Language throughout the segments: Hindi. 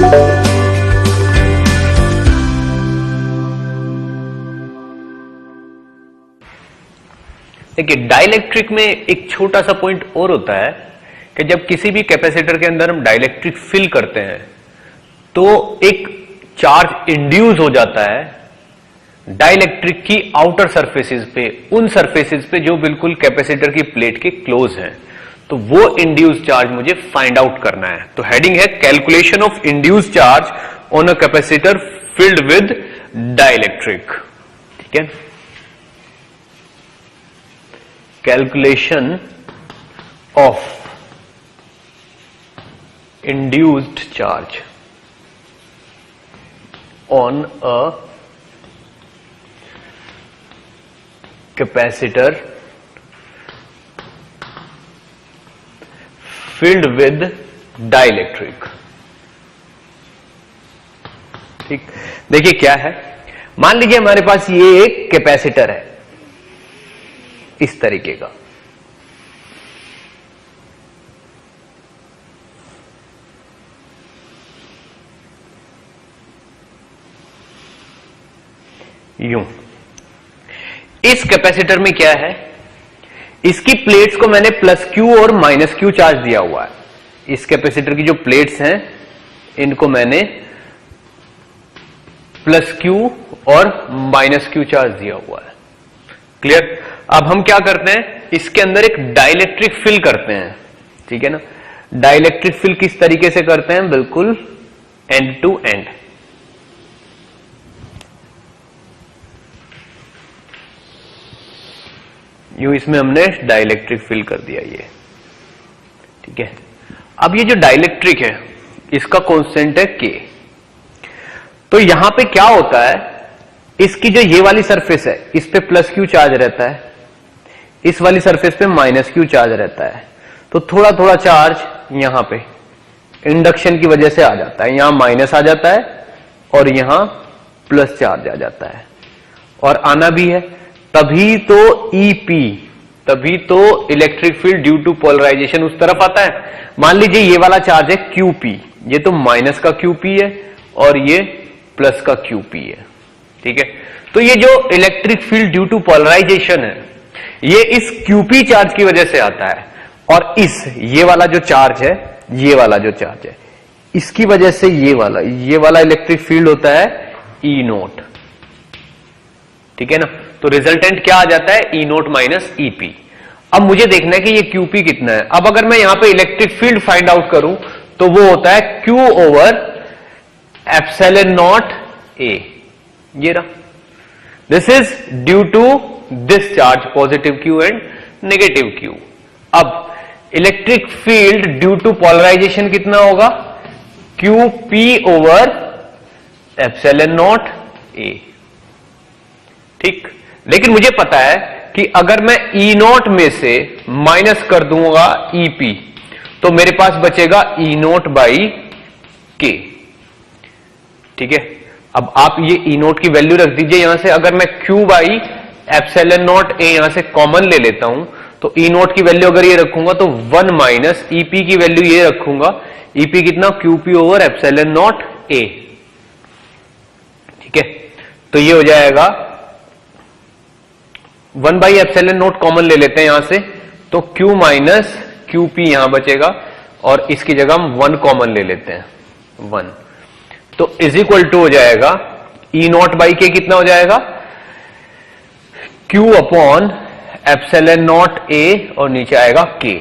देखिए, डाइलेक्ट्रिक में एक छोटा सा पॉइंट और होता है कि जब किसी भी कैपेसिटर के अंदर हम डाइलेक्ट्रिक फिल करते हैं तो एक चार्ज इंड्यूस हो जाता है डाइलेक्ट्रिक की आउटर सरफेसेस पे, उन सरफेसेस पे जो बिल्कुल कैपेसिटर की प्लेट के क्लोज हैं। तो वो इंड्यूस चार्ज मुझे फाइंड आउट करना है। तो हेडिंग है calculation of induce charge on a capacitor filled with dielectric. ठीक है, calculation of induced charge on a capacitor filled with dielectric। ठीक, देखिए क्या है, मान लीजिए हमारे पास ये एक कैपेसिटर है इस तरीके का, यूं। इस कैपेसिटर में क्या है, इसकी प्लेट्स को मैंने प्लस क्यू और माइनस क्यू चार्ज दिया हुआ है। इस कैपेसिटर की जो प्लेट्स हैं इनको मैंने प्लस क्यू और माइनस क्यू चार्ज दिया हुआ है। क्लियर? अब हम क्या करते हैं, इसके अंदर एक डाइलेक्ट्रिक फिल करते हैं। ठीक है ना, डाइलेक्ट्रिक फिल किस तरीके से करते हैं, बिल्कुल एंड टू एंड। यूं इसमें हमने डाइलेक्ट्रिक फिल कर दिया ये। ठीक है, अब ये जो डाइलेक्ट्रिक है इसका कांस्टेंट है के। तो यहां पे क्या होता है, इसकी जो ये वाली सरफेस है इस पे प्लस क्यू चार्ज रहता है, इस वाली सरफेस पे माइनस क्यू चार्ज रहता है। तो थोड़ा थोड़ा चार्ज यहां पे इंडक्शन की वजह से आ जाता है, यहां माइनस आ जाता है और यहां प्लस चार्ज आ जाता है और आना भी है। तभी तो ईपी, तभी तो electric field due to polarization उस तरफ आता है। मान लीजिए ये वाला चार्ज है क्यूपी, ये तो माइनस का क्यूपी है और ये प्लस का क्यूपी है। ठीक है, तो ये जो electric field due to polarization है ये इस क्यूपी चार्ज की वजह से आता है और ये वाला जो चार्ज है, ये वाला जो चार्ज है इसकी वजह से ये वाला इलेक्ट्रिक फील्ड होता है ई नोट। ठीक है ना, तो रिजल्टेंट क्या आ जाता है, ई नोट माइनस ईपी। अब मुझे देखना है कि ये क्यूपी कितना है। अब अगर मैं यहां पे इलेक्ट्रिक फील्ड फाइंड आउट करूं तो वो होता है Q over epsilon naught A. ये रहा, this is due to this charge positive Q and negative Q. अब electric field due to polarisation कितना होगा, Q P over epsilon naught A. ठीक, लेकिन मुझे पता है कि अगर मैं ई नोट में से माइनस कर दूंगा ईपी तो मेरे पास बचेगा ई नोट बाई के। ठीक है, अब आप ये ई नोट की वैल्यू रख दीजिए यहां से। अगर मैं क्यू बाई एप्सिलॉन नॉट ए यहां से कॉमन ले लेता हूं तो ई नोट की वैल्यू अगर ये रखूंगा तो 1 माइनस ईपी की वैल्यू ये रखूंगा, ईपी कितना, QP over epsilon naught A. ठीक है, तो ये हो जाएगा 1 बाई एप्सिलॉन नोट कॉमन ले लेते हैं यहां से, तो Q माइनस क्यूपी यहां बचेगा और इसकी जगह हम 1 कॉमन ले लेते हैं, 1। तो इज इक्वल टू हो जाएगा ई नॉट बाई के, कितना हो जाएगा, Q अपॉन एप्सिलॉन नॉट ए और नीचे आएगा K।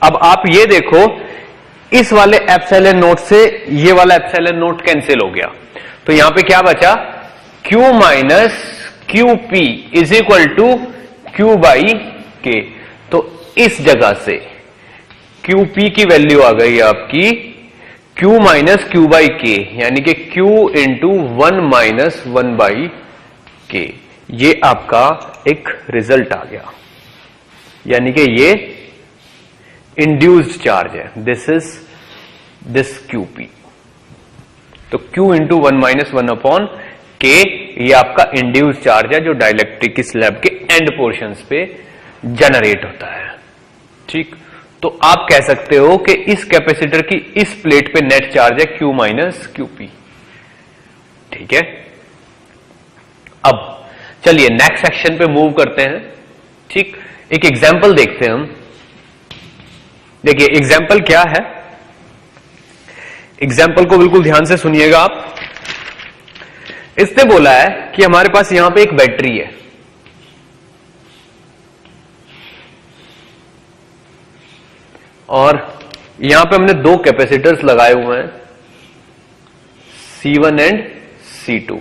अब आप ये देखो, इस वाले एप्सिलॉन नोट से ये वाला एप्सिलॉन नोट कैंसिल हो गया, तो यहां पे क्या बचा, Q minus QP is equal to Q by K. तो इस जगह से QP की वैल्यू आ गई आपकी Q माइनस क्यू बाई के, यानी कि Q इंटू 1 माइनस 1 बाई के। ये आपका एक रिजल्ट आ गया, यानी कि ये इंड्यूस्ड चार्ज है, दिस इज दिस QP। तो Q इंटू 1 माइनस 1 अपॉन के, ये आपका इंड्यूस्ड चार्ज है जो डाइलेक्ट्रिक की स्लैब के एंड पोर्शंस पे जनरेट होता है। ठीक, तो आप कह सकते हो कि इस कैपेसिटर की इस प्लेट पे नेट चार्ज है Q माइनस QP। ठीक है, अब चलिए नेक्स्ट सेक्शन पे मूव करते हैं। ठीक, एक एग्जाम्पल देखते हैं हम। देखिए एग्जाम्पल क्या है, एग्जाम्पल को बिल्कुल ध्यान से सुनिएगा आप। इसने बोला है कि हमारे पास यहां पे एक बैटरी है और यहां पे हमने दो कैपेसिटर्स लगाए हुए हैं C1 एंड C2।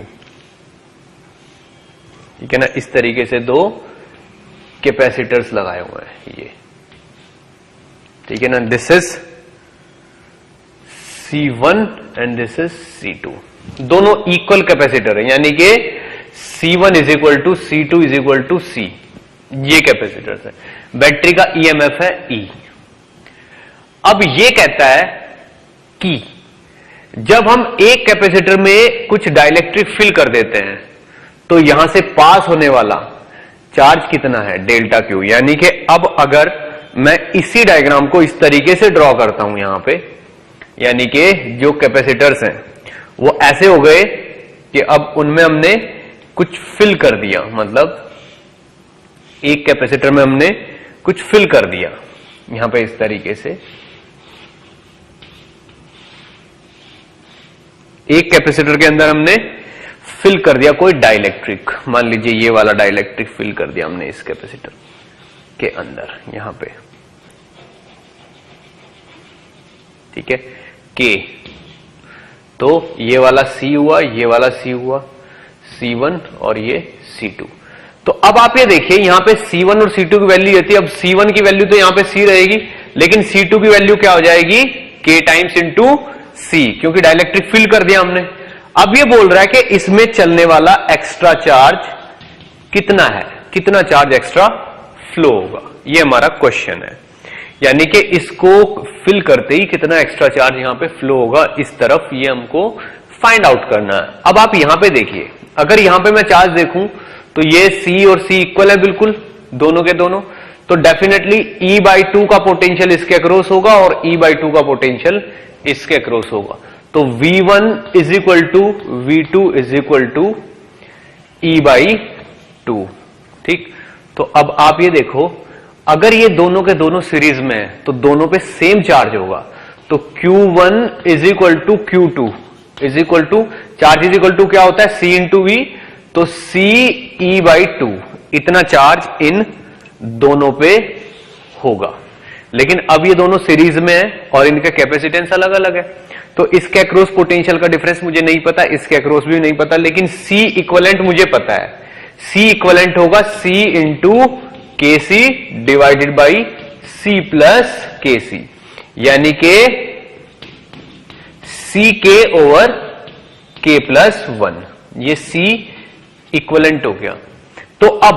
ठीक है ना, इस तरीके से दो कैपेसिटर्स लगाए हुए हैं ये। ठीक है ना, this is C1 and this is C2। दोनों इक्वल कैपेसिटर है, यानी कि C1 is equal to C2 is equal to C। ये कैपेसिटर्स है। बैटरी का EMF है E। अब ये कहता है कि जब हम एक कैपेसिटर में कुछ डाइलेक्ट्रिक फिल कर देते हैं तो यहां से पास होने वाला चार्ज कितना है, डेल्टा Q। यानी कि अब अगर मैं इसी डायग्राम को इस तरीके से ड्रॉ करता हूं यहां पे, यानी कि जो कैपेसिटर्स हैं वो ऐसे हो गए कि अब उनमें हमने कुछ फिल कर दिया, मतलब एक कैपेसिटर में हमने कुछ फिल कर दिया यहां पे इस तरीके से। एक कैपेसिटर के अंदर हमने फिल कर दिया कोई डाइलेक्ट्रिक, मान लीजिए ये वाला डाइलेक्ट्रिक फिल कर दिया हमने इस कैपेसिटर के अंदर यहां पे। ठीक है, K, तो ये वाला C हुआ, ये वाला C हुआ, C1 और ये C2। तो अब आप ये देखिए यहां पे C1 और C2 की वैल्यू रहती है। अब C1 की वैल्यू तो यहां पे C रहेगी, लेकिन C2 की वैल्यू क्या हो जाएगी, K टाइम्स इंटू C, क्योंकि डाइलेक्ट्रिक फिल कर दिया हमने। अब ये बोल रहा है कि इसमें चलने वाला एक्स्ट्रा चार्ज कितना है, कितना चार्ज एक्स्ट्रा फ्लो होगा, ये हमारा क्वेश्चन है। यानी कि इसको फिल करते ही कितना एक्स्ट्रा चार्ज यहां पे फ्लो होगा इस तरफ, ये हमको फाइंड आउट करना है। अब आप यहां पे देखिए, अगर यहां पे मैं चार्ज देखूं तो ये C और C इक्वल है बिल्कुल, दोनों के दोनों। तो डेफिनेटली E/2 का पोटेंशियल इसके अक्रॉस होगा और E/2 का पोटेंशियल इसके अक्रॉस होगा। तो V1 is equal to V2 is equal to E/2। ठीक, तो अब आप ये देखो, अगर ये दोनों के दोनों सीरीज में है तो दोनों पे सेम चार्ज होगा। तो Q1 is equal to Q2 is equal to, charge is equal to क्या होता है, C इंटू V। तो C E/2 इतना चार्ज इन दोनों पे होगा। लेकिन अब ये दोनों सीरीज में है और इनका कैपेसिटेंस अलग अलग है, तो इसके अक्रॉस पोटेंशियल का डिफरेंस मुझे नहीं पता, इसके अक्रॉस भी नहीं पता, लेकिन C इक्विवेलेंट मुझे पता है। C इक्विवेलेंट होगा C into KC divided by C plus KC, यानी कि CK ओवर K प्लस 1, ये C इक्विवेलेंट हो गया। तो अब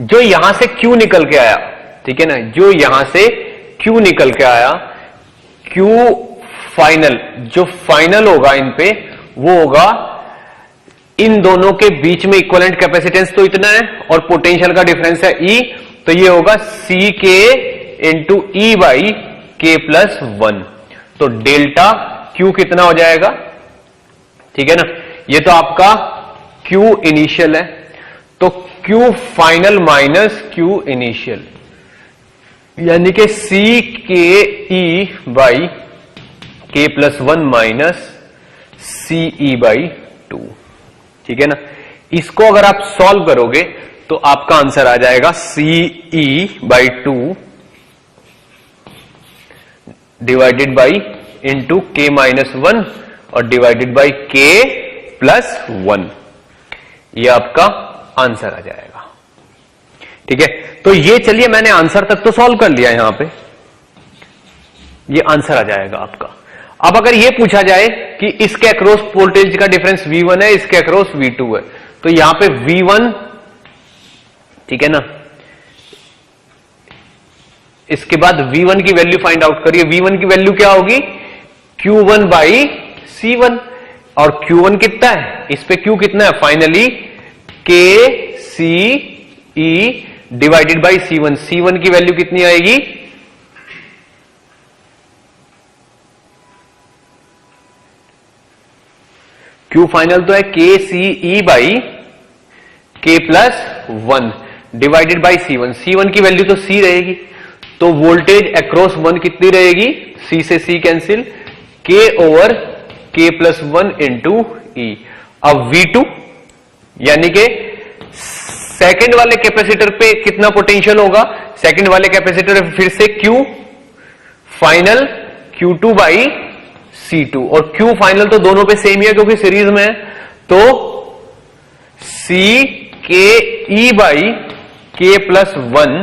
जो यहां से Q निकल के आया, ठीक है ना, जो यहां से Q निकल के आया, Q फाइनल, जो फाइनल होगा इन पे वो होगा, इन दोनों के बीच में इक्विवेलेंट कैपेसिटेंस तो इतना है और पोटेंशियल का डिफरेंस है E, तो ये होगा CK into E by K plus 1। तो डेल्टा Q कितना हो जाएगा, ठीक है ना, ये तो आपका Q इनिशियल है, तो Q final minus Q initial, यानी कि CK E by K plus 1 minus CE by 2। ठीक है ना, इसको अगर आप सॉल्व करोगे तो आपका आंसर आ जाएगा CE by 2 divided by into K minus 1 और डिवाइडेड बाई K प्लस 1, ये आपका आंसर आ जाएगा। ठीक है, तो ये चलिए मैंने आंसर तक तो सॉल्व कर लिया, यहां पे ये आंसर आ जाएगा आपका। अब अगर ये पूछा जाए कि इसके अक्रॉस वोल्टेज का डिफरेंस V1 है, इसके अक्रॉस V2 है, तो यहां पे V1, ठीक है ना, इसके बाद V1 की वैल्यू फाइंड आउट करिए। V1 की वैल्यू क्या होगी, Q1 बाई C1, और Q1 कितना है, इस पे Q कितना है, finally K C E divided by C1। C1 की वैल्यू कितनी आएगी, Q फाइनल तो है के सी ई बाई के plus 1 divided by C1। C1 की वैल्यू तो C रहेगी, तो वोल्टेज अक्रॉस 1 कितनी रहेगी, C से C cancel, K over K plus 1 into E। अब V2 यानी कि सेकंड वाले कैपेसिटर पे कितना पोटेंशियल होगा, सेकंड वाले कैपेसिटर फिर से Q final Q2 by C2, और Q फाइनल तो दोनों पे सेम ही है क्योंकि सीरीज में है, तो C के E by K plus 1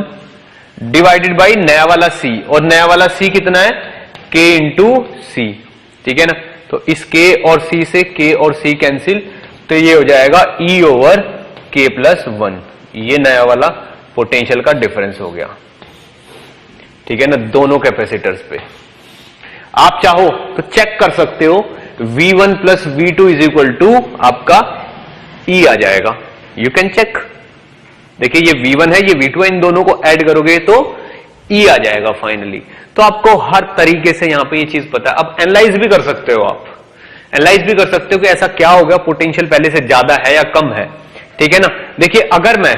divided by नया वाला C, और नया वाला C कितना है, K इंटू C। ठीक है ना, तो इस K और C से K और C कैंसिल, तो ये हो जाएगा E ओवर K प्लस 1। ये नया वाला पोटेंशियल का डिफरेंस हो गया। ठीक है ना, दोनों कैपेसिटर्स पे। आप चाहो तो चेक कर सकते हो, V1 plus V2 is equal to आपका E आ जाएगा। You can check. देखिए ये V1 है, ये V2 है, इन दोनों को ऐड करोगे तो E आ जाएगा फाइनली। तो आपको हर तरीके से यहां पे ये चीज पता है। अब एनालाइज भी कर सकते हो, आप एनालाइज भी कर सकते हो कि ऐसा क्या हो गया, पोटेंशियल पहले से ज्यादा है या कम है। ठीक है ना, देखिए अगर मैं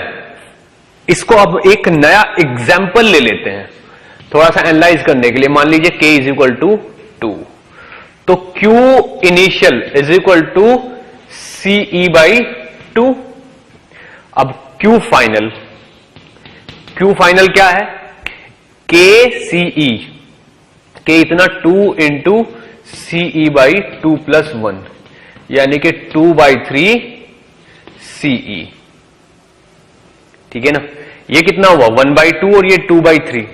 इसको अब एक नया एग्जाम्पल ले लेते हैं थोड़ा सा एनालाइज करने के लिए, मान लीजिए K इज इक्वल टू 2, तो Q initial is equal to CE by 2। अब Q फाइनल क्या है, KCE, K इतना 2 इंटू CE बाई 2 प्लस 1 यानी कि 2/3 CE। ठीक है ना, ये कितना हुआ 1/2 और ये 2/3।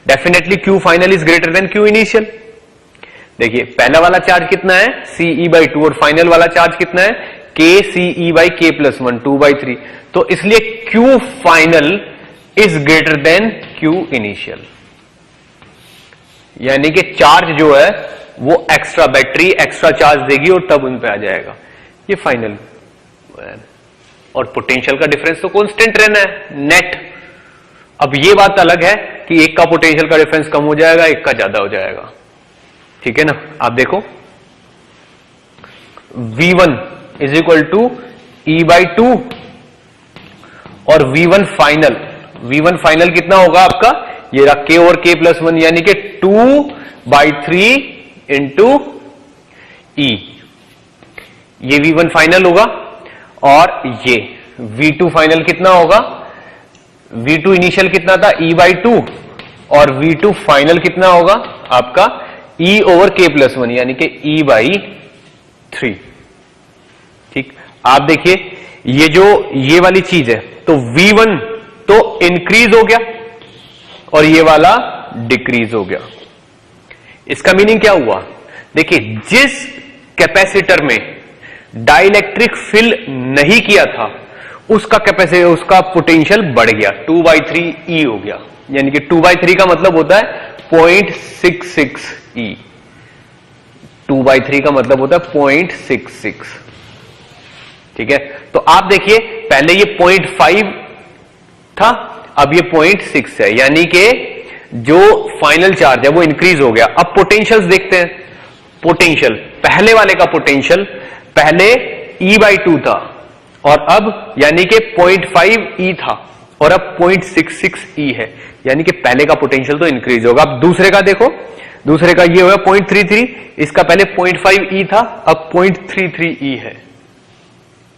Definitely Q final is greater than Q initial. देखिए पहला वाला चार्ज कितना है, CE बाई 2, और फाइनल वाला चार्ज कितना है, KCE बाई K प्लस 1, 2/3। तो इसलिए Q final is greater than Q initial, यानी कि चार्ज जो है वो एक्स्ट्रा बैटरी एक्स्ट्रा चार्ज देगी और तब उन पे आ जाएगा ये फाइनल। और पोटेंशियल का डिफरेंस तो कांस्टेंट रहना है नेट। अब ये बात अलग है कि एक का पोटेंशियल का डिफरेंस कम हो जाएगा, एक का ज्यादा हो जाएगा। ठीक है ना, आप देखो V1 is equal to E by 2 और V1 फाइनल कितना होगा आपका, ये रहा K और K प्लस 1 यानी कि 2/3 इंटू E। ये V1 फाइनल होगा, और ये V2 फाइनल कितना होगा, V2 इनिशियल कितना था E बाई 2, और V2 फाइनल कितना होगा आपका E ओवर K प्लस 1 यानी कि E बाई 3। ठीक, आप देखिए ये वाली चीज है, तो V1 तो इंक्रीज हो गया और ये वाला डिक्रीज हो गया। इसका मीनिंग क्या हुआ, देखिए जिस कैपेसिटर में डाइलेक्ट्रिक फिल नहीं किया था उसका पोटेंशियल बढ़ गया, 2/3 E हो गया, यानी कि 2/3 का मतलब होता है 0.66 E। 2/3 का मतलब होता है 0.66। ठीक है, तो आप देखिए पहले ये 0.5 था, अब ये 0.6 है, यानी कि जो फाइनल चार्ज है वो इंक्रीज हो गया। अब पोटेंशियल्स देखते हैं। पोटेंशियल पहले वाले का पोटेंशियल पहले E बाई 2 था और अब यानी कि 0.5 E था और अब 0.66 E है, यानी कि पहले का पोटेंशियल तो इंक्रीज होगा। अब दूसरे का देखो, दूसरे का ये हुआ 0.33, इसका पहले 0.5 E था अब 0.33 E है।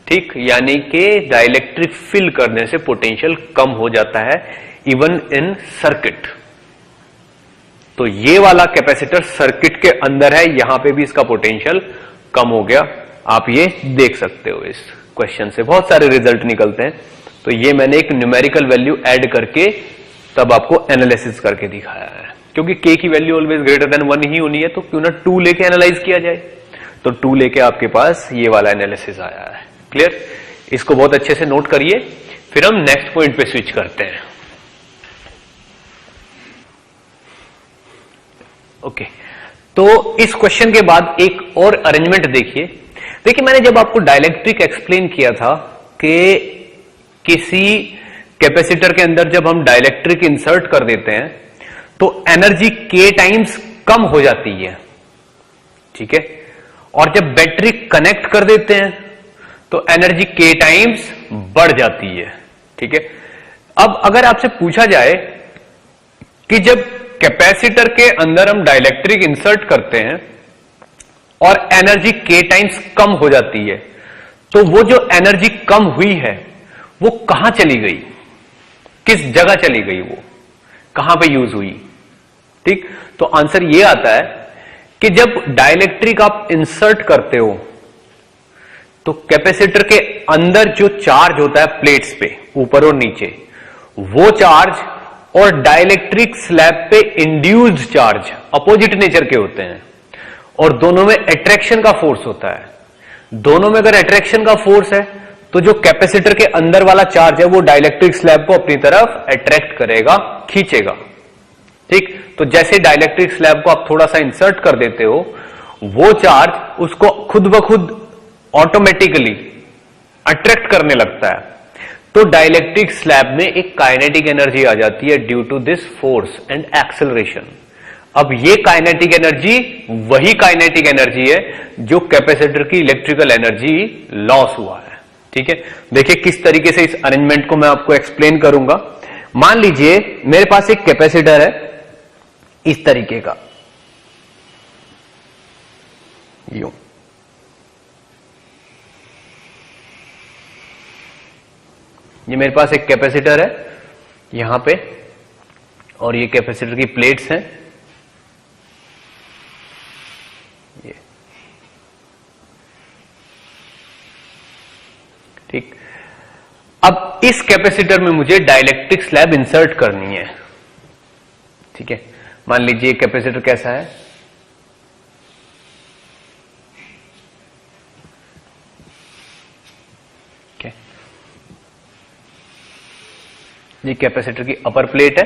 ठीक, यानी कि डाइलेक्ट्रिक फिल करने से पोटेंशियल कम हो जाता है इवन इन सर्किट। तो ये वाला कैपेसिटर सर्किट के अंदर है, यहां पे भी इसका पोटेंशियल कम हो गया। आप ये देख सकते हो, इस क्वेश्चन से बहुत सारे रिजल्ट निकलते हैं। तो ये मैंने एक न्यूमेरिकल वैल्यू ऐड करके तब आपको एनालिसिस करके दिखाया है, क्योंकि K की वैल्यू ऑलवेज ग्रेटर देन 1 ही होनी है, तो क्यों ना 2 लेके एनालाइज किया जाए। तो 2 लेके आपके पास ये वाला एनालिसिस आया है। क्लियर, इसको बहुत अच्छे से नोट करिए, फिर हम नेक्स्ट पॉइंट पे स्विच करते हैं। ओके, तो इस क्वेश्चन के बाद एक और अरेंजमेंट देखिए मैंने जब आपको डाइलेक्ट्रिक एक्सप्लेन किया था कि किसी कैपेसिटर के अंदर जब हम डाइलेक्ट्रिक इंसर्ट कर देते हैं तो एनर्जी K टाइम्स कम हो जाती है। ठीक है, और जब बैटरी कनेक्ट कर देते हैं तो एनर्जी k टाइम्स बढ़ जाती है। ठीक है, अब अगर आपसे पूछा जाए कि जब कैपेसिटर के अंदर हम डाइलेक्ट्रिक इंसर्ट करते हैं और एनर्जी k टाइम्स कम हो जाती है, तो वो जो एनर्जी कम हुई है वो कहां चली गई, किस जगह चली गई, वो कहां पे यूज हुई? ठीक, तो आंसर ये आता है कि जब डाइलेक्ट्रिक आप इंसर्ट करते हो तो कैपेसिटर के अंदर जो चार्ज होता है प्लेट्स पे ऊपर और नीचे, वो चार्ज और डाइलेक्ट्रिक स्लैब पे इंड्यूस्ड चार्ज अपोजिट नेचर के होते हैं और दोनों में अट्रैक्शन का फोर्स होता है। दोनों में अगर अट्रैक्शन का फोर्स है तो जो कैपेसिटर के अंदर वाला चार्ज है वो डाइलेक्ट्रिक स्लैब को अपनी तरफ अट्रैक्ट करेगा, खींचेगा। ठीक, तो जैसे डाइलेक्ट्रिक स्लैब को आप थोड़ा सा इंसर्ट कर देते हो, वो चार्ज उसको खुद ब खुद ऑटोमेटिकली अट्रैक्ट करने लगता है। तो डाइलेक्ट्रिक स्लैब में एक काइनेटिक एनर्जी आ जाती है due to this force and acceleration. अब ये काइनेटिक एनर्जी वही काइनेटिक एनर्जी है जो कैपेसिटर की इलेक्ट्रिकल एनर्जी लॉस हुआ है। ठीक है, देखिए किस तरीके से इस अरेंजमेंट को मैं आपको एक्सप्लेन करूंगा। मान लीजिए मेरे पास एक कैपेसिटर है इस तरीके का, यूं, ये मेरे पास एक कैपेसिटर है यहां पे और ये कैपेसिटर की प्लेट्स हैं, ये ठीक। अब इस कैपेसिटर में मुझे डाइलेक्ट्रिक स्लैब इंसर्ट करनी है। ठीक है, मान लीजिए कैपेसिटर कैसा है, ये कैपेसिटर की अपर प्लेट है।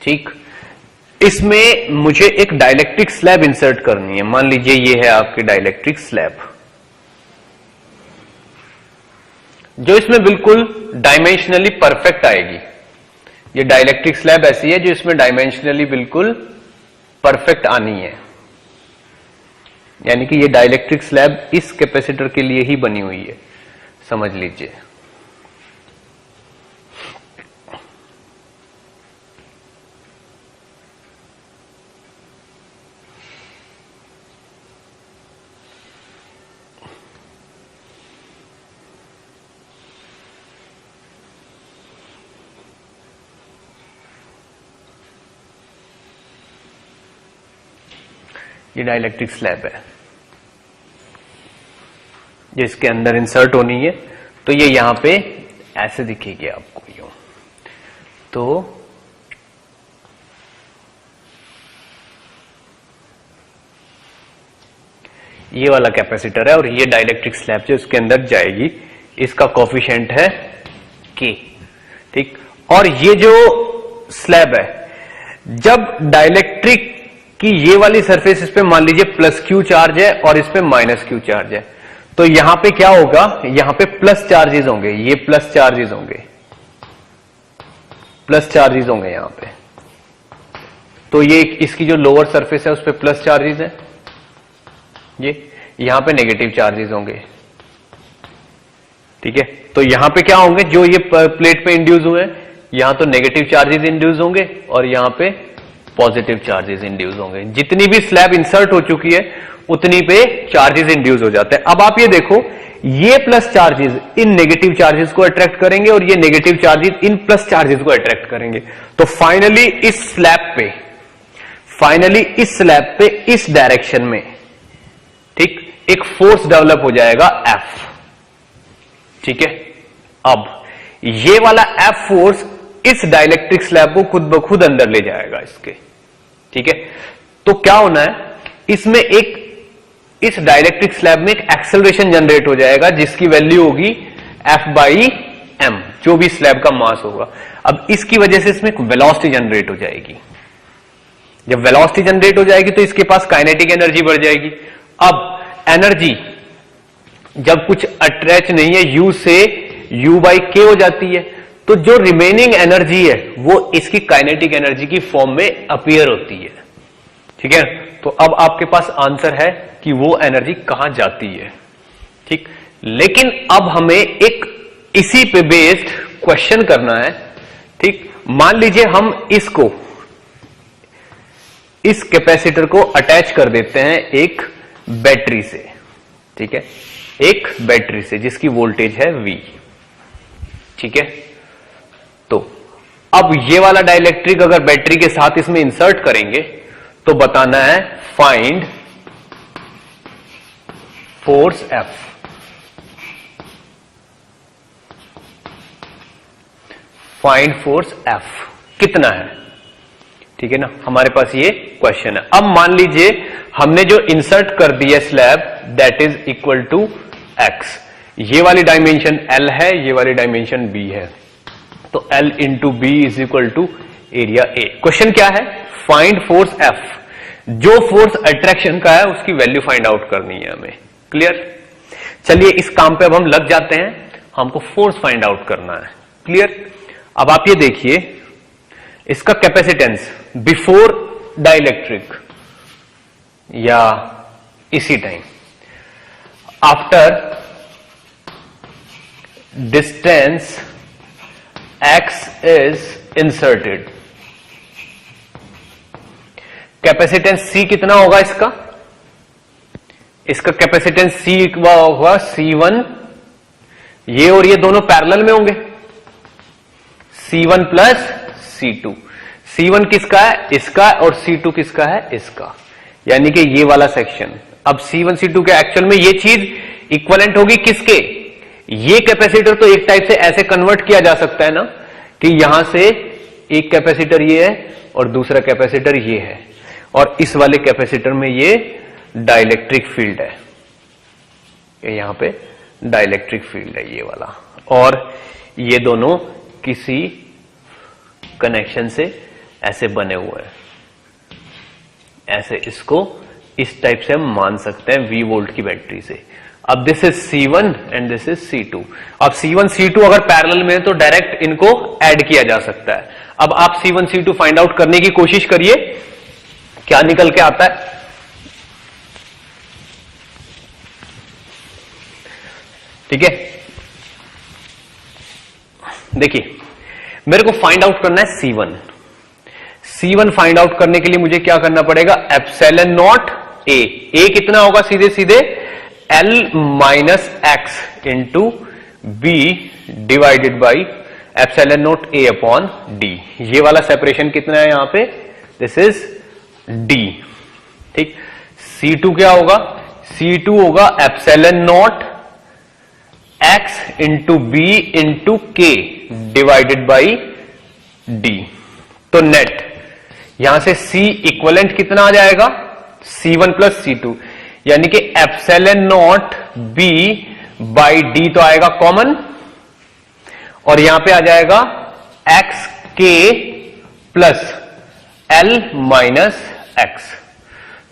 ठीक, इसमें मुझे एक डाइलेक्ट्रिक स्लैब इंसर्ट करनी है। मान लीजिए ये है आपकी डाइलेक्ट्रिक स्लैब, जो इसमें बिल्कुल डायमेंशनली परफेक्ट आएगी। ये डाइलेक्ट्रिक स्लैब ऐसी है जो इसमें डायमेंशनली बिल्कुल परफेक्ट आनी है, यानी कि ये डाइलेक्ट्रिक स्लैब इस कैपेसिटर के लिए ही बनी हुई है, समझ लीजिए। ये डाइलेक्ट्रिक स्लैब है जिसके अंदर इंसर्ट होनी है, तो ये यहां पे ऐसे दिखेगी आपको यूं। तो ये वाला कैपेसिटर है और ये डाइलेक्ट्रिक स्लैब जो इसके अंदर जाएगी, इसका कोफिशिएंट है K। ठीक, और ये जो स्लैब है, जब डाइलेक्ट्रिक कि ये वाली सरफेस इस पे मान लीजिए प्लस क्यू चार्ज है और इस पे माइनस क्यू चार्ज है, तो यहां पे क्या होगा, यहां पे प्लस चार्जेस होंगे, ये प्लस चार्जेस होंगे, प्लस चार्जेस होंगे यहां पे। तो ये इसकी जो लोअर सरफेस है उस पे प्लस चार्जेस है, ये यहां पे नेगेटिव चार्जेस होंगे। ठीक है, तो यहां पे क्या होंगे, जो ये प्लेट पे इंड्यूस हुए हैं, यहां तो नेगेटिव चार्जेस इंड्यूस होंगे और यहां पे पॉजिटिव चार्जेस इंड्यूस होंगे। जितनी भी स्लैब इंसर्ट हो चुकी है उतनी पे चार्जेस इंड्यूस हो जाते हैं। अब आप ये देखो, ये प्लस चार्जेस इन नेगेटिव चार्जेस को अट्रैक्ट करेंगे और ये negative charges in plus charges को अट्रैक्ट करेंगे। तो फाइनली इस स्लैब पे इस डायरेक्शन में, ठीक, एक फोर्स डेवलप हो जाएगा F। ठीक है, अब ये वाला F फोर्स इस डाइलेक्ट्रिक स्लैब को खुद ब खुद अंदर ले जाएगा इसके। ठीक है, तो क्या होना है, इसमें इस डाइलेक्ट्रिक स्लैब में एक एक्सेलरेशन जनरेट हो जाएगा जिसकी वैल्यू होगी F/m, जो भी स्लैब का मास होगा। अब इसकी वजह से इसमें वेलोसिटी जनरेट हो जाएगी। जब वेलोसिटी जनरेट हो जाएगी तो इसके पास काइनेटिक एनर्जी बढ़ जाएगी। अब एनर्जी जब कुछ अटैच नहीं है, U से U/K हो जाती है, तो जो रिमेनिंग एनर्जी है वो इसकी काइनेटिक एनर्जी की फॉर्म में अपीयर होती है। ठीक है, तो अब आपके पास आंसर है कि वो एनर्जी कहां जाती है। ठीक, लेकिन अब हमें एक इसी पे बेस्ड क्वेश्चन करना है। ठीक, मान लीजिए हम इसको, इस कैपेसिटर को अटैच कर देते हैं एक बैटरी से। ठीक है, एक बैटरी से जिसकी वोल्टेज है V। ठीक है, तो अब ये वाला डाइलेक्ट्रिक अगर बैटरी के साथ इसमें इंसर्ट करेंगे तो बताना है find force F। Find force F कितना है। ठीक है ना, हमारे पास ये क्वेश्चन है। अब मान लीजिए हमने जो इंसर्ट कर दिया slab that is equal to x। ये वाली डायमेंशन L है, ये वाली डायमेंशन B है, तो L into B is equal to area A। Question क्या है, फाइंड फोर्स F। जो फोर्स अट्रैक्शन का है उसकी वैल्यू फाइंड आउट करनी है हमें। क्लियर, चलिए इस काम पे अब हम लग जाते हैं, हमको फोर्स फाइंड आउट करना है। क्लियर, अब आप ये देखिए इसका कैपेसिटेंस बिफोर डाइलेक्ट्रिक या इसी time, after distance x is inserted, capacitance C कितना होगा इसका, इसका कैपेसिटेंस C होगा C1। ये और ये दोनों पैरेलल में होंगे, C1 प्लस C2। C1 किसका है, इसका, और C2 किसका है, इसका, यानी कि ये वाला सेक्शन। अब C1 C2 के एक्चुअल में ये चीज इक्विवेलेंट होगी किसके, ये कैपेसिटर तो एक टाइप से ऐसे कन्वर्ट किया जा सकता है ना कि यहां से एक कैपेसिटर ये है और दूसरा कैपेसिटर ये है, और इस वाले कैपेसिटर में ये डाइलेक्ट्रिक फील्ड है, यहां पे डाइलेक्ट्रिक फील्ड है ये वाला, और ये दोनों किसी कनेक्शन से ऐसे बने हुए हैं, ऐसे इसको इस टाइप से हम मान सकते हैं V वोल्ट की बैटरी से। अब this is C1 and this is C2। अब C1 C2 अगर पैरेलल में है तो डायरेक्ट इनको ऐड किया जा सकता है। अब आप C1 C2 फाइंड आउट करने की कोशिश करिए, क्या निकल के आता है। ठीक है, देखिए मेरे को फाइंड आउट करना है C1। C1 फाइंड आउट करने के लिए मुझे क्या करना पड़ेगा, एप्सिलॉन नॉट A। A कितना होगा, सीधे सीधे L minus x into B divided by epsilon naught A upon D। ये वाला सेपरेशन कितना है यहां पे, दिस इज D। ठीक, C2 क्या होगा, C2 होगा epsilon naught x into B into K divided by D। तो नेट यहां से C इक्वलेंट कितना आ जाएगा, C1 प्लस C2, यानी कि epsilon not B by D तो आएगा कॉमन, और यहां पे आ जाएगा x k plus L minus x.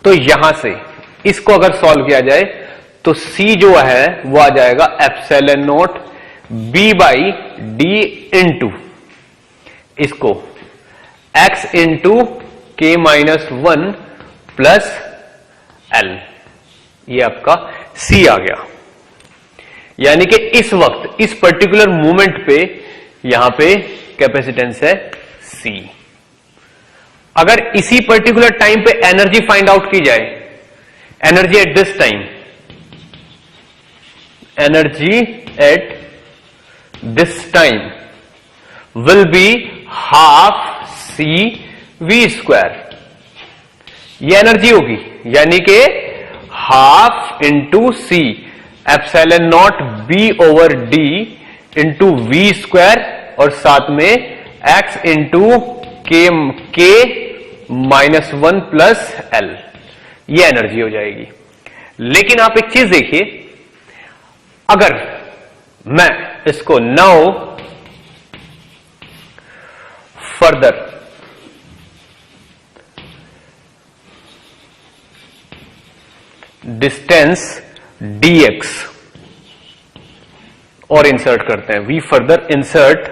तो यहां से इसको अगर सॉल्व किया जाए तो C जो है वो आ जाएगा epsilon not B by D into इसको x इंटू के माइनस 1 प्लस L, ये आपका C आ गया। यानी कि इस वक्त इस पर्टिकुलर मोमेंट पे यहां पे कैपेसिटेंस है C। अगर इसी पर्टिकुलर टाइम पे एनर्जी फाइंड आउट की जाए, energy at this time, energy at this time will be half C V square. ये एनर्जी होगी, यानी कि half into C epsilon not B over D into V square, और साथ में x इंटू के माइनस 1 प्लस L, ये एनर्जी हो जाएगी। लेकिन आप एक चीज देखिए, अगर मैं इसको नाउ फर्दर डिस्टेंस dx और इंसर्ट करते हैं, we further insert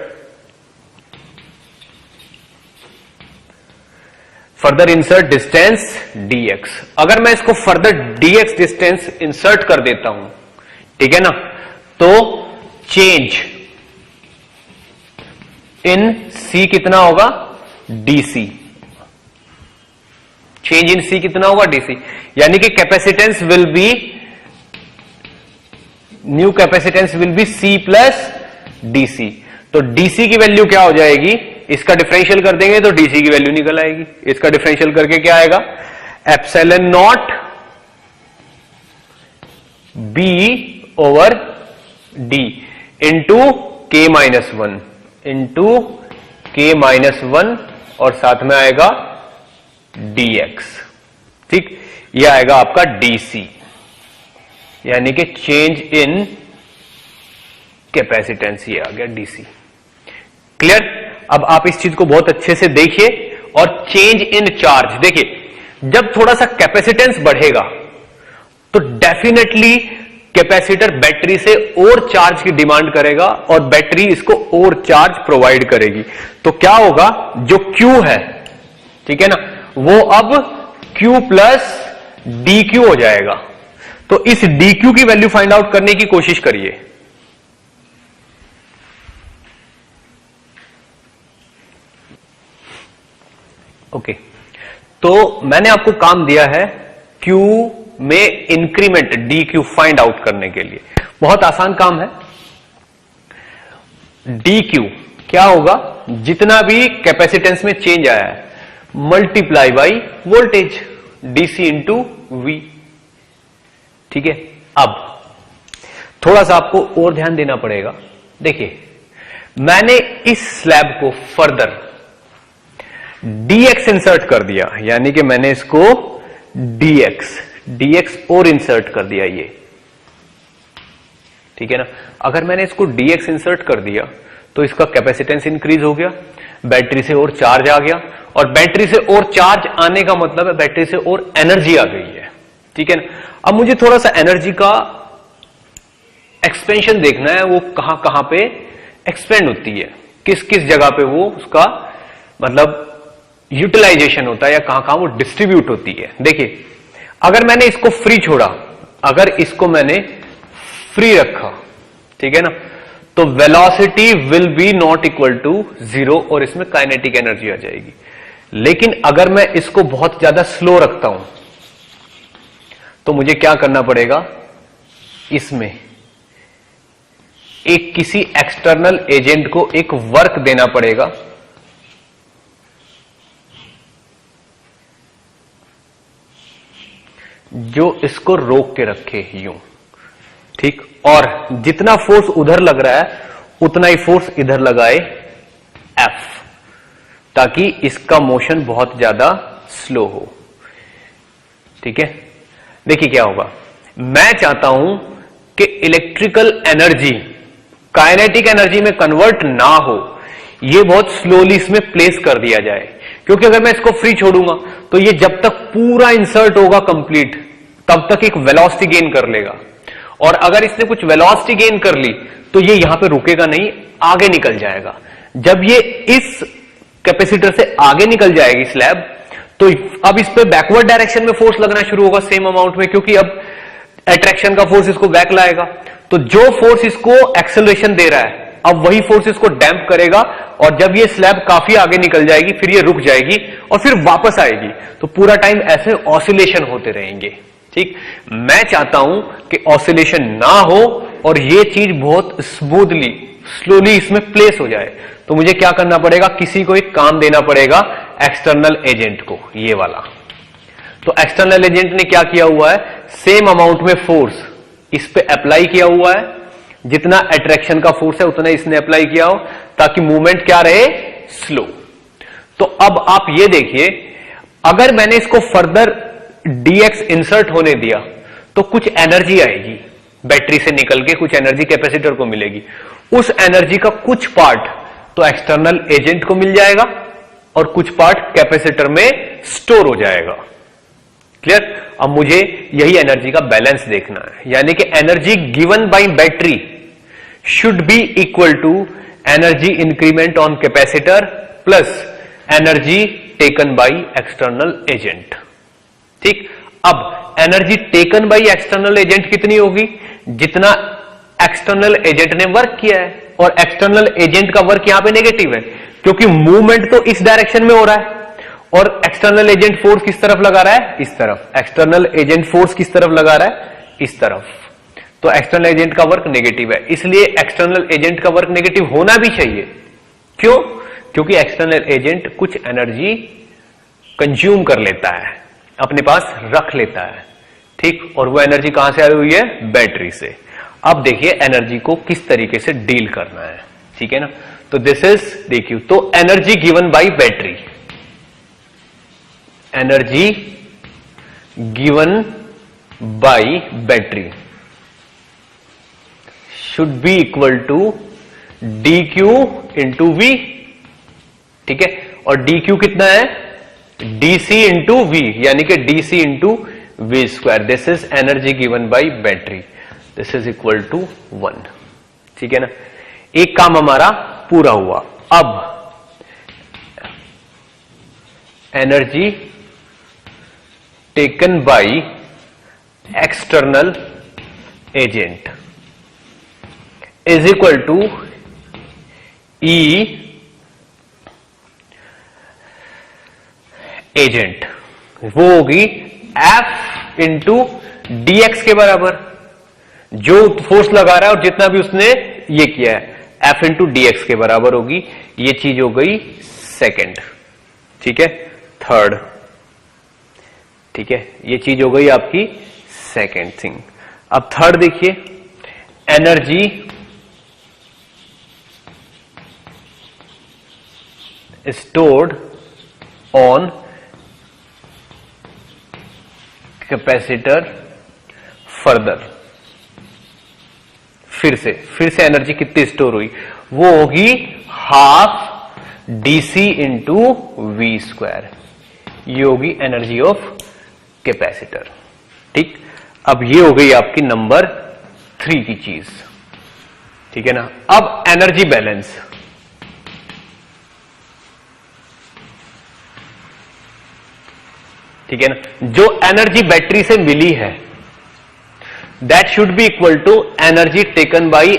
further insert डिस्टेंस dx। अगर मैं इसको फर्दर dx डिस्टेंस इंसर्ट कर देता हूं, ठीक है ना, तो चेंज इन c कितना होगा, dc। चेंज इन c कितना होगा, dc, यानी कि capacitance will be, new capacitance will be c plus dc। तो dc की वैल्यू क्या हो जाएगी, इसका डिफरेंशियल कर देंगे तो डीसी की वैल्यू निकल आएगी। इसका डिफरेंशियल करके क्या आएगा, epsilon not be over D into के माइनस वन, इंटू के माइनस वन, और साथ में आएगा dx। ठीक, ये आएगा आपका dc, यानी कि चेंज इन कैपेसिटेंस, ये आ गया dc। क्लियर। अब आप इस चीज को बहुत अच्छे से देखिए। और चेंज इन चार्ज, देखिए जब थोड़ा सा कैपेसिटेंस बढ़ेगा तो डेफिनेटली कैपेसिटर बैटरी से और चार्ज की डिमांड करेगा और बैटरी इसको और चार्ज प्रोवाइड करेगी। तो क्या होगा, जो Q है, ठीक है ना, वो अब Q प्लस dQ हो जाएगा। तो इस dQ की वैल्यू फाइंड आउट करने की कोशिश करिए। ओके, तो मैंने आपको काम दिया है Q में इंक्रीमेंट dQ फाइंड आउट करने के लिए। बहुत आसान काम है। dQ क्या होगा, जितना भी कैपेसिटेंस में चेंज आया है multiply by voltage DC into V। ठीक है, अब थोड़ा सा आपको और ध्यान देना पड़ेगा। देखिए, मैंने इस स्लैब को फर्दर dx इंसर्ट कर दिया, यानी कि मैंने इसको dx और इंसर्ट कर दिया ये, ठीक है ना। अगर मैंने इसको dx इंसर्ट कर दिया तो इसका कैपेसिटेंस इंक्रीज हो गया, बैटरी से और चार्ज आ गया, और बैटरी से और चार्ज आने का मतलब है बैटरी से और एनर्जी आ गई है, ठीक है ना। अब मुझे थोड़ा सा एनर्जी का एक्सपेंशन देखना है, वो कहां कहां पे एक्सपेंड होती है, किस किस जगह पे वो उसका मतलब यूटिलाइजेशन होता है, या कहां कहां वो डिस्ट्रीब्यूट होती है। देखिए, अगर मैंने इसको फ्री छोड़ा, अगर इसको मैंने फ्री रखा, ठीक है ना, तो velocity will be not equal to 0 और इसमें काइनेटिक एनर्जी आ जाएगी। लेकिन अगर मैं इसको बहुत ज्यादा स्लो रखता हूं तो मुझे क्या करना पड़ेगा, इसमें एक किसी एक्सटर्नल एजेंट को एक वर्क देना पड़ेगा, जो इसको रोक के रखे यूं, ठीक, और जितना फोर्स उधर लग रहा है उतना ही फोर्स इधर लगाए F, ताकि इसका मोशन बहुत ज्यादा स्लो हो। ठीक है, देखिए क्या होगा, मैं चाहता हूं कि इलेक्ट्रिकल एनर्जी काइनेटिक एनर्जी में कन्वर्ट ना हो, ये बहुत स्लोली इसमें प्लेस कर दिया जाए, क्योंकि अगर मैं इसको फ्री छोड़ूंगा तो ये जब तक पूरा इंसर्ट होगा कंप्लीट तब तक एक वेलोसिटी गेन कर लेगा, और अगर इसने कुछ वेलोसिटी गेन कर ली तो ये यहां पे रुकेगा नहीं, आगे निकल जाएगा। जब ये इस कैपेसिटर से आगे निकल जाएगी स्लैब, तो अब इस पे बैकवर्ड डायरेक्शन में फोर्स लगना शुरू होगा सेम अमाउंट में, क्योंकि अब अट्रैक्शन का फोर्स इसको बैक लाएगा। तो जो फोर्स इसको एक्सेलरेशन दे रहा है अब वही फोर्स इसको डैम्प करेगा, और जब ये स्लैब काफी आगे निकल जाएगी फिर ये रुक जाएगी और फिर वापस आएगी, तो पूरा टाइम ऐसे ऑसिलेशन होते रहेंगे। ठीक, मैं चाहता हूं कि ऑसिलेशन ना हो और ये चीज बहुत स्मूथली स्लोली इसमें प्लेस हो जाए। तो मुझे क्या करना पड़ेगा, किसी को एक काम देना पड़ेगा, एक्सटर्नल एजेंट को, ये वाला। तो एक्सटर्नल एजेंट ने क्या किया हुआ है, सेम अमाउंट में फोर्स इस पे अप्लाई किया हुआ है, जितना अट्रैक्शन का फोर्स है उतना इसने अप्लाई किया हो, ताकि मूवमेंट क्या रहे, स्लो। तो अब आप ये देखिए, अगर मैंने इसको फर्दर dx इंसर्ट होने दिया तो कुछ एनर्जी आएगी बैटरी से निकल के, कुछ एनर्जी कैपेसिटर को मिलेगी। उस एनर्जी का कुछ पार्ट तो एक्सटर्नल एजेंट को मिल जाएगा और कुछ पार्ट कैपेसिटर में स्टोर हो जाएगा। क्लियर। अब मुझे यही एनर्जी का बैलेंस देखना है, यानी कि energy given by battery should be equal to energy increment on capacitor plus energy taken by external agent. ठीक, अब energy taken by external agent कितनी होगी? जितना एक्सटर्नल एजेंट ने वर्क किया है, और एक्सटर्नल एजेंट का वर्क यहां पे नेगेटिव है क्योंकि मूवमेंट तो इस डायरेक्शन में हो रहा है, और एक्सटर्नल एजेंट फोर्स किस तरफ लगा रहा है? इस तरफ। एक्सटर्नल एजेंट फोर्स किस तरफ लगा रहा है? इस तरफ। तो एक्सटर्नल एजेंट का वर्क नेगेटिव है, इसलिए एक्सटर्नल एजेंट का वर्क नेगेटिव होना भी चाहिए। क्यों? क्योंकि एक्सटर्नल एजेंट कुछ एनर्जी कंज्यूम कर लेता है, अपने पास रख लेता है। ठीक, और वो एनर्जी कहां से आई हुई है? बैटरी से। अब देखिए एनर्जी को किस तरीके से डील करना है। ठीक है ना, तो दिस इज, देखिए, तो energy given by battery, energy given by battery should be equal to dq into v। ठीक है, और dq कितना है? dc इंटू v, यानी कि dc into v square. This is energy given by battery, this is equal to 1। ठीक है ना, एक काम हमारा पूरा हुआ। अब energy taken by external agent is equal to E agent, वो होगी F इंटू dx के बराबर। जो फोर्स लगा रहा है और जितना भी उसने ये किया है, F इंटू dx के बराबर होगी। ये चीज हो गई सेकंड। ठीक है, थर्ड। ठीक है, ये चीज हो गई आपकी सेकंड थिंग। अब थर्ड देखिए, energy stored on capacitor further। फिर से एनर्जी कितनी स्टोर हुई? वो होगी half DC into V square. ये होगी एनर्जी ऑफ कैपेसिटर। ठीक, अब ये हो गई आपकी नंबर 3 की चीज। ठीक है ना, अब एनर्जी बैलेंस। ठीक है ना, जो एनर्जी बैटरी से मिली है that should be equal to energy taken by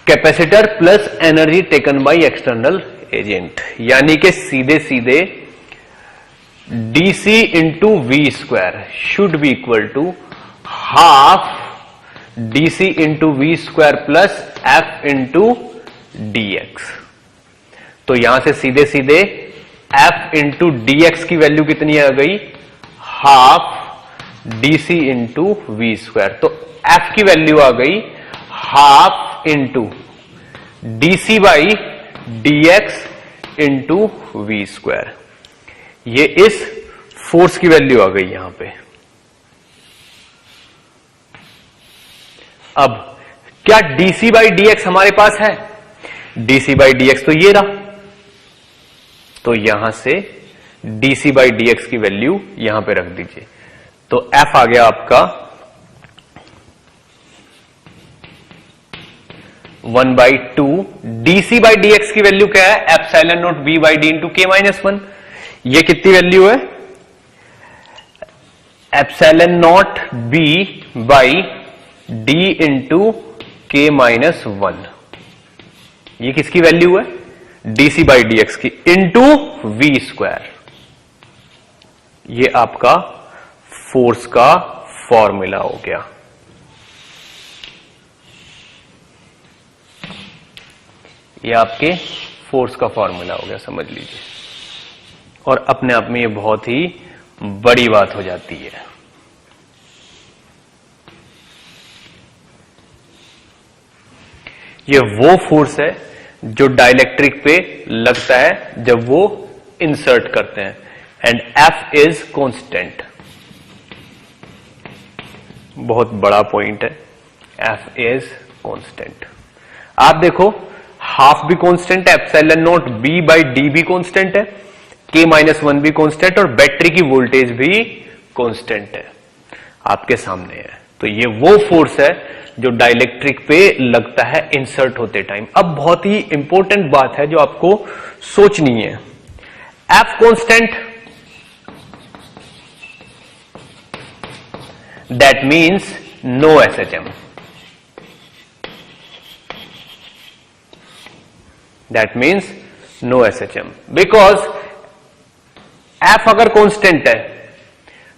capacitor plus energy taken by external agent, यानी कि सीधे सीधे DC into V square should be equal to half DC into V square plus F into DX. तो यहां से सीधे सीधे F इंटू डीएक्स की वैल्यू कितनी आ गई? Half DC into V square. तो F की वैल्यू आ गई half into DC by DX into V square. ये इस फोर्स की वैल्यू आ गई यहां पे। अब क्या डीसी बाई डीएक्स हमारे पास है? डीसी बाई डीएक्स तो ये रहा, तो यहां से डीसी बाई डीएक्स की वैल्यू यहां पे रख दीजिए। तो एफ आ गया आपका 1/2। डीसी बाई डीएक्स की वैल्यू क्या है? Epsilon not be by D into के माइनस 1। ये कितनी वैल्यू है? Epsilon not be by D into के माइनस 1। ये किसकी वैल्यू है? डीसी बाई डीएक्स की इंटू वी स्क्वायर। ये आपका फोर्स का फॉर्मूला हो गया। ये आपके फोर्स का फॉर्मूला हो गया, समझ लीजिए। और अपने आप में ये बहुत ही बड़ी बात हो जाती है। ये वो फोर्स है जो डाइलेक्ट्रिक पे लगता है जब वो इंसर्ट करते हैं, एंड F इज कांस्टेंट। बहुत बड़ा पॉइंट है, F इज कांस्टेंट। आप देखो हाफ भी कांस्टेंट है, epsilon not be by D भी कांस्टेंट है, के माइनस 1 भी कांस्टेंट, और बैटरी की वोल्टेज भी कांस्टेंट है, आपके सामने है। तो ये वो फोर्स है जो डाइलेक्ट्रिक पे लगता है इंसर्ट होते टाइम। अब बहुत ही इंपॉर्टेंट बात है जो आपको सोचनी है। F constant, that means no SHM, that means no SHM, because F अगर कांस्टेंट है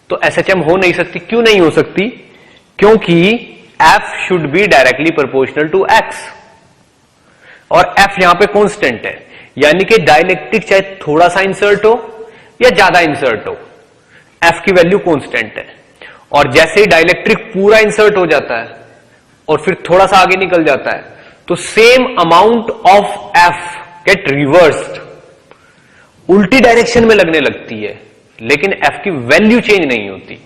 तो एसएचएम हो नहीं सकती। क्यों नहीं हो सकती? क्योंकि F should be directly proportional to X, और एफ यहां पे कांस्टेंट है, यानी कि डाइलेक्ट्रिक चाहे थोड़ा सा इंसर्ट हो या ज्यादा इंसर्ट हो, एफ की वैल्यू कांस्टेंट है। और जैसे ही डाइलेक्ट्रिक पूरा इंसर्ट हो जाता है और फिर थोड़ा सा आगे निकल जाता है, तो same amount of F get reversed, उल्टी डायरेक्शन में लगने लगती है, लेकिन एफ की वैल्यू चेंज नहीं होती।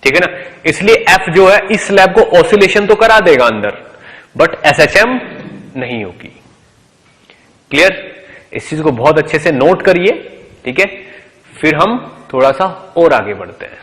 ठीक है ना? इसलिए एफ जो है इस स्लैब को ऑसिलेशन तो करा देगा अंदर, बट एसएचएम नहीं होगी। क्लियर? इस चीज को बहुत अच्छे से नोट करिए। ठीक है, फिर हम थोड़ा सा और आगे बढ़ते हैं।